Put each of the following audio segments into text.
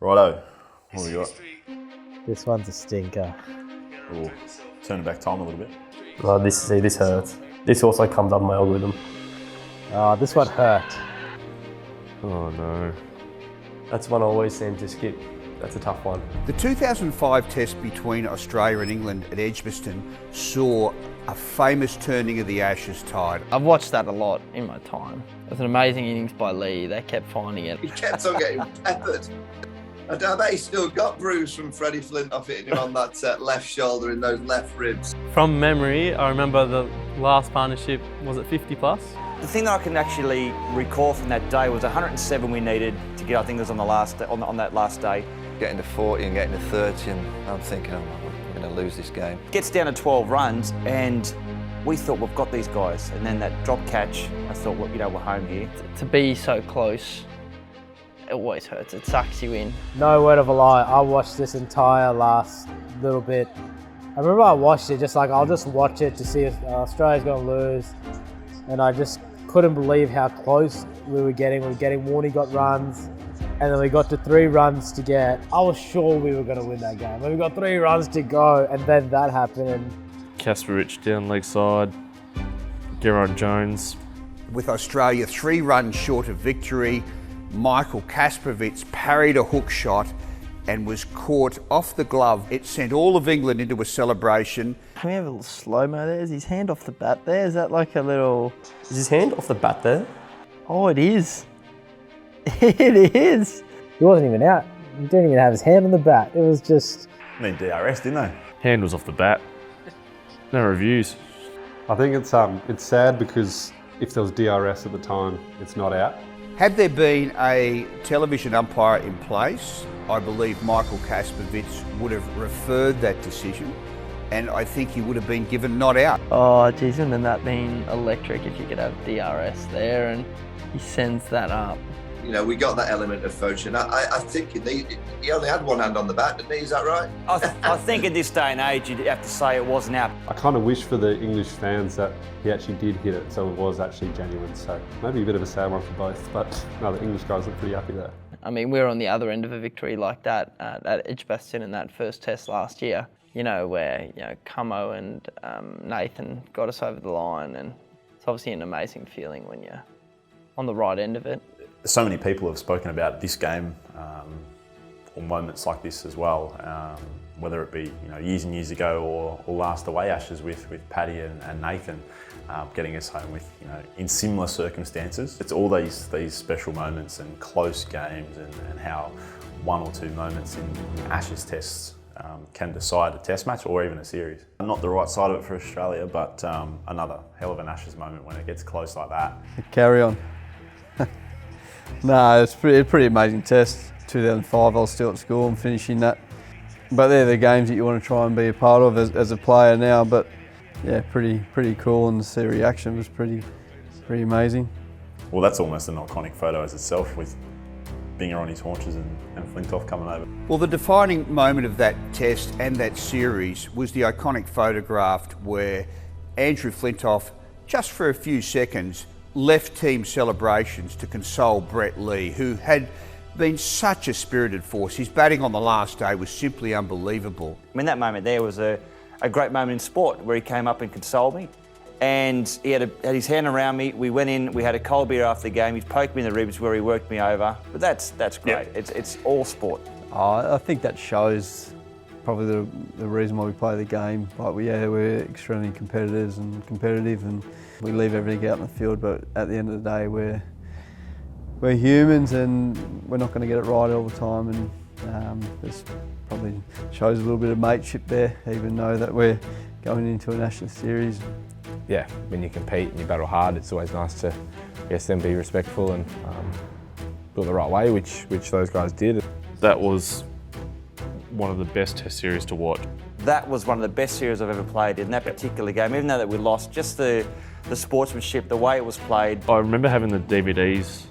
Righto, what have we got? This one's a stinker. Ooh, turn it back time a little bit. Oh, this hurts. This also comes up my algorithm. Oh, this one hurt. Oh no. That's one I always seem to skip. That's a tough one. The 2005 Test between Australia and England at Edgbaston saw a famous turning of the Ashes tide. I've watched that a lot in my time. It was an amazing innings by Lee. They kept finding it. He kept on getting peppered. I bet he still got bruised from Freddie Flintoff hitting him on that left shoulder in those left ribs. From memory, I remember the last partnership, was it 50 plus? The thing that I can actually recall from that day was 107 we needed to get, I think it was on the last on that last day. Getting to 40 and getting to 30 and I'm thinking, oh, we're going to lose this game. Gets down to 12 runs and we thought we've got these guys. And then that drop catch, I thought, well, we're home here. To be so close, it always hurts. It sucks you in. No word of a lie, I watched this entire last little bit. I remember I watched it I'll just watch it to see if Australia's going to lose. And I just couldn't believe how close we were getting. Warney got runs. And then we got to 3 runs to get. I was sure we were going to win that game. And we got 3 runs to go, and then that happened. Kasperich down leg side. Gerard Jones. With Australia 3 runs short of victory, Michael Kasperich parried a hook shot and was caught off the glove. It sent all of England into a celebration. Can we have a little slow-mo there? Is his hand off the bat there? Is that like a little... Is his hand off the bat there? Oh, it is. It is. He wasn't even out. He didn't even have his hand on the bat. It was just... They DRS, didn't they? Hand was off the bat. No reviews. I think it's sad because if there was DRS at the time, it's not out. Had there been a television umpire in place, I believe Michael Kasperich would have referred that decision and I think he would have been given not out. Oh, geez, wouldn't that been electric if you could have DRS there and he sends that up. You know, we got that element of Fochin. I think he only had one hand on the bat, didn't he? Is that right? I think in this day and age, you'd have to say it wasn't out. I kind of wish for the English fans that he actually did hit it, so it was actually genuine. So maybe a bit of a sad one for both, but no, the English guys look pretty happy there. I mean, we're on the other end of a victory like that at Edgbaston in that first test last year, where, Cummo and Nathan got us over the line, and it's obviously an amazing feeling when you're on the right end of it. So many people have spoken about this game or moments like this as well, whether it be years and years ago or last away Ashes with Paddy and Nathan, getting us home with in similar circumstances. It's all these special moments and close games and how 1 or 2 moments in Ashes tests can decide a test match or even a series. Not the right side of it for Australia, but another hell of an Ashes moment when it gets close like that. Carry on. No, it's a pretty amazing test. 2005, I was still at school and finishing that. But they're the games that you want to try and be a part of as a player now. But yeah, pretty cool, and to see the reaction was pretty amazing. Well, that's almost an iconic photo as itself, with Binger on his haunches and Flintoff coming over. Well, the defining moment of that test and that series was the iconic photograph where Andrew Flintoff, just for a few seconds, left team celebrations to console Brett Lee, who had been such a spirited force. His batting on the last day was simply unbelievable. I mean, that moment there was a great moment in sport where he came up and consoled me. And he had his hand around me. We went in, we had a cold beer after the game. He poked me in the ribs where he worked me over. But that's great. Yep. It's all sport. I think that shows probably the reason why we play the game. We're extremely competitive and we leave everything out in the field, but at the end of the day, we're humans and we're not going to get it right all the time, and this probably shows a little bit of mateship there, even though that we're going into a national series. Yeah, when you compete and you battle hard, it's always nice to, then be respectful and do it the right way, which those guys did. That was one of the best test series to watch. That was one of the best series I've ever played in that particular game, even though that we lost, just the sportsmanship, the way it was played. I remember having the DVDs,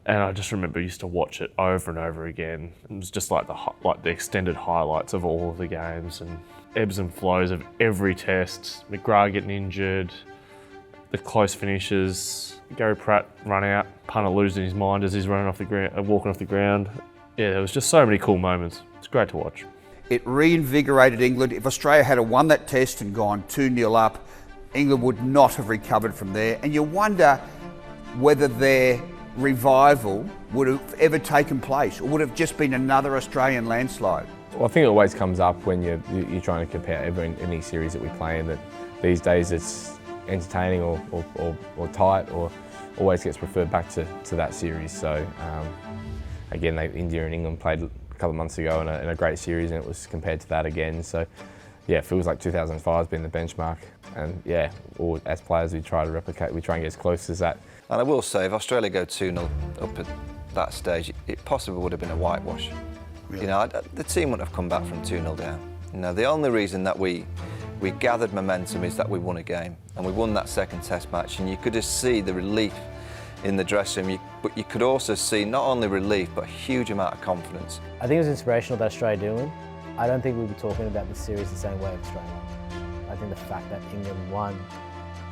and I just remember used to watch it over and over again. It was just like the extended highlights of all of the games and ebbs and flows of every test. McGrath getting injured, the close finishes, Gary Pratt run out, punter losing his mind as he's running off the ground, walking off the ground. Yeah, there was just so many cool moments. It's great to watch. It reinvigorated England. If Australia had won that test and gone 2-0 up, England would not have recovered from there. And you wonder whether their revival would have ever taken place or would have just been another Australian landslide. Well, I think it always comes up when you're trying to compare any series that we play in, that these days it's entertaining or tight, or always gets referred back to that series. So again, India and England played a couple of months ago in a great series, and it was compared to that again. So yeah, it feels like 2005 has been the benchmark, and yeah, as players we try to replicate, we try and get as close as that. And I will say, if Australia go 2-0 up at that stage, it possibly would have been a whitewash. Really? You know, the team wouldn't have come back from 2-0 down. You know, the only reason that we gathered momentum is that we won a game, and we won that second test match, and you could just see the relief in the dressing room, but you could also see not only relief, but a huge amount of confidence. I think it was inspirational that Australia doing. I don't think we'd be talking about this series the same way Australia won. I think the fact that England won,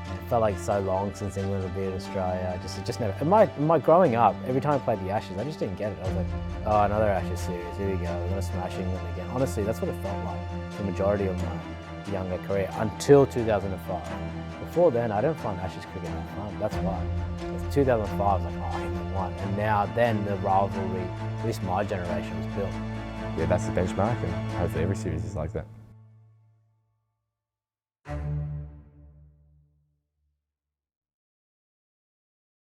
it felt like so long since England had beat Australia. It just never. In my growing up, every time I played the Ashes, I just didn't get it. I was like, oh, another Ashes series. Here we go. We're gonna smash England again. Honestly, that's what it felt like the majority of my younger career until 2005. Before then, I didn't find Ashes cricket fun. That's why. 2005 I was like, oh, England won. And now then the rivalry, at least my generation, was built. Yeah, that's the benchmark, and hopefully every series is like that.